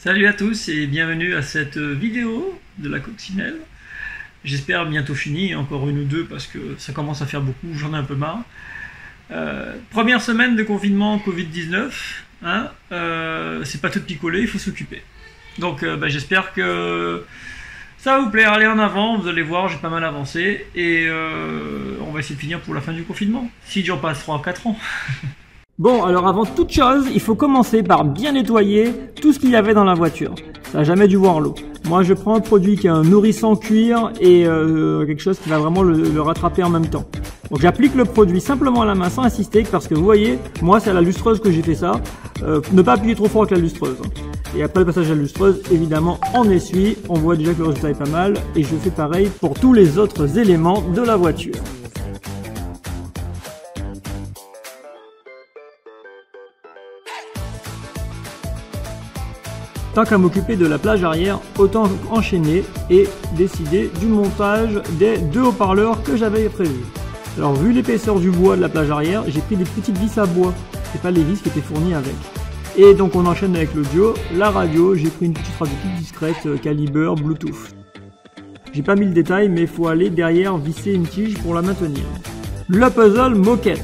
Salut à tous et bienvenue à cette vidéo de la coccinelle. J'espère bientôt fini, encore une ou deux parce que ça commence à faire beaucoup, j'en ai un peu marre. Première semaine de confinement Covid-19, hein, c'est pas tout picolé, il faut s'occuper. Donc j'espère que ça va vous plaire, allez en avant, vous allez voir, j'ai pas mal avancé et on va essayer de finir pour la fin du confinement, si j'en passe 3 à 4 ans. Bon, alors avant toute chose, il faut commencer par bien nettoyer tout ce qu'il y avait dans la voiture. Ça n'a jamais dû voir l'eau. Moi, je prends un produit qui est un nourrissant cuir et quelque chose qui va vraiment le rattraper en même temps. Donc j'applique le produit simplement à la main sans insister parce que vous voyez, moi c'est à la lustreuse que j'ai fait ça. Ne pas appuyer trop fort avec la lustreuse. Et après le passage à la lustreuse, évidemment, on essuie. On voit déjà que le résultat est pas mal et je fais pareil pour tous les autres éléments de la voiture. Tant qu'à m'occuper de la plage arrière, autant enchaîner et décider du montage des deux haut-parleurs que j'avais prévu. Alors vu l'épaisseur du bois de la plage arrière, j'ai pris des petites vis à bois, c'est pas les vis qui étaient fournies avec. Et donc on enchaîne avec l'audio, la radio, j'ai pris une petite radio toute discrète, calibre, Bluetooth. J'ai pas mis le détail mais il faut aller derrière visser une tige pour la maintenir. Le puzzle moquette.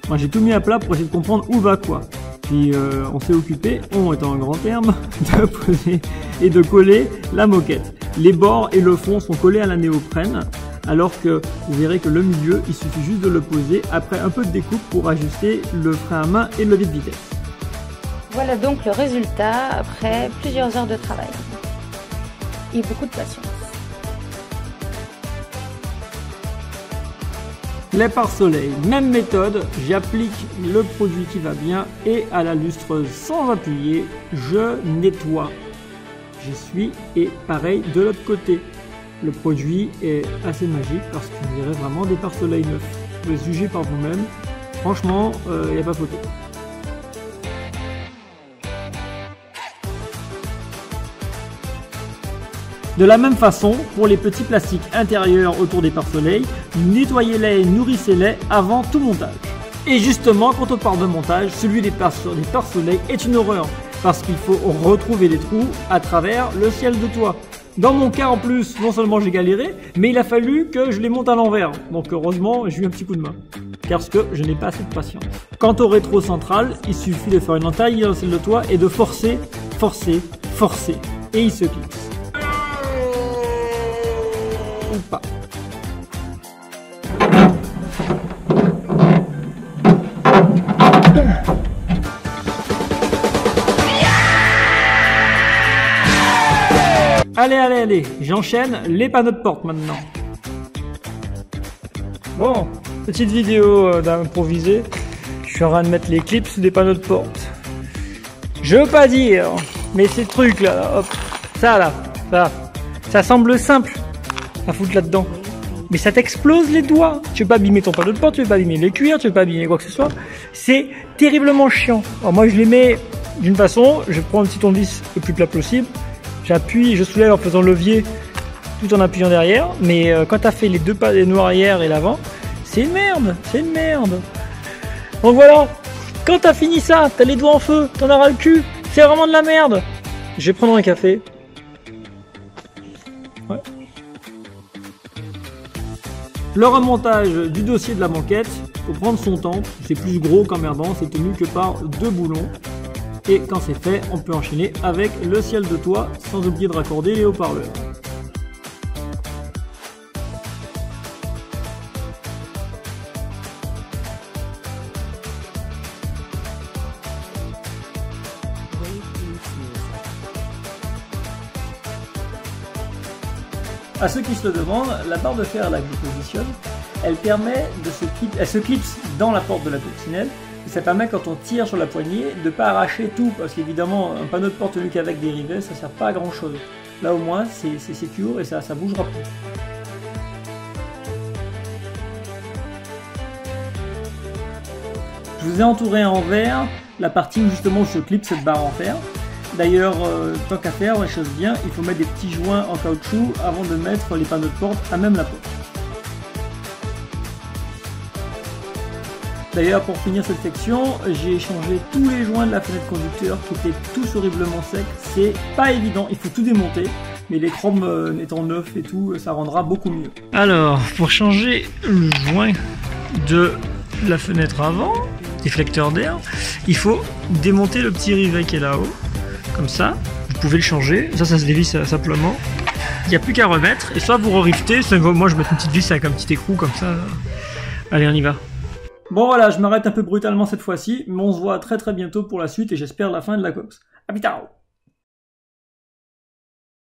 Moi j'ai tout mis à plat pour essayer de comprendre où va quoi. Puis on s'est occupé, on étant un grand terme, de poser et de coller la moquette. Les bords et le fond sont collés à la néoprène, alors que vous verrez que le milieu, il suffit juste de le poser après un peu de découpe pour ajuster le frein à main et le levier de vitesse. Voilà donc le résultat après plusieurs heures de travail et beaucoup de patience. Les pare-soleil, même méthode, j'applique le produit qui va bien et à la lustreuse sans appuyer, je nettoie. J'essuie et pareil de l'autre côté. Le produit est assez magique parce qu'on dirait vraiment des pare-soleil neufs. Vous pouvez juger par vous-même, franchement, il n'y a pas photo. De la même façon, pour les petits plastiques intérieurs autour des pare-soleil, nettoyez-les et nourrissez-les avant tout montage. Et justement, quand on parle de montage, celui des pare-soleil est une horreur, parce qu'il faut retrouver les trous à travers le ciel de toit. Dans mon cas en plus, non seulement j'ai galéré, mais il a fallu que je les monte à l'envers. Donc heureusement, j'ai eu un petit coup de main, parce que je n'ai pas assez de patience. Quant au rétro central, il suffit de faire une entaille dans le ciel de toit et de forcer, forcer, forcer, et il se clipse. Ou pas. Allez, j'enchaîne les panneaux de porte maintenant. Bon, petite vidéo d'improviser. Je suis en train de mettre les clips des panneaux de porte. Je veux pas dire, mais ces trucs là, hop, ça semble simple à foutre là-dedans. Mais ça t'explose les doigts. Tu veux pas abîmer ton panneau de porte, tu veux pas abîmer les cuirs, tu veux pas abîmer quoi que ce soit. C'est terriblement chiant. Alors moi je les mets d'une façon, je prends un petit tournevis le plus plat possible, j'appuie, je soulève en faisant levier tout en appuyant derrière. Mais quand t'as fait les deux panneaux arrière et l'avant, c'est une merde, c'est une merde. Donc voilà, quand t'as fini ça, t'as les doigts en feu, t'en auras le cul, c'est vraiment de la merde. Je vais prendre un café. Ouais. Le remontage du dossier de la banquette, faut prendre son temps, c'est plus gros qu'emmerdant, c'est tenu que par 2 boulons. Et quand c'est fait, on peut enchaîner avec le ciel de toit, sans oublier de raccorder les haut-parleurs. À ceux qui se le demandent, la barre de fer là que je positionne, elle permet elle se clipse dans la porte de la coccinelle et ça permet quand on tire sur la poignée de ne pas arracher tout parce qu'évidemment un panneau de porte tenu qu'avec des rivets ça sert pas à grand chose. Là au moins c'est secure et ça bougera plus. Je vous ai entouré en verre la partie où justement je clipse cette barre en fer. D'ailleurs, tant qu'à faire, les choses bien, il faut mettre des petits joints en caoutchouc avant de mettre les panneaux de porte à même la porte. D'ailleurs, pour finir cette section, j'ai changé tous les joints de la fenêtre conducteur qui étaient tous horriblement secs. C'est pas évident, il faut tout démonter, mais les chromes étant neufs et tout, ça rendra beaucoup mieux. Alors, pour changer le joint de la fenêtre avant, déflecteur d'air, il faut démonter le petit rivet qui est là-haut, comme ça. Vous pouvez le changer, ça se dévisse simplement. Il n'y a plus qu'à remettre, et soit vous re-rivetez, moi je mets une petite vis avec un petit écrou comme ça. Allez, on y va. Bon voilà, je m'arrête un peu brutalement cette fois-ci, mais on se voit très bientôt pour la suite et j'espère la fin de la course. À plus tard.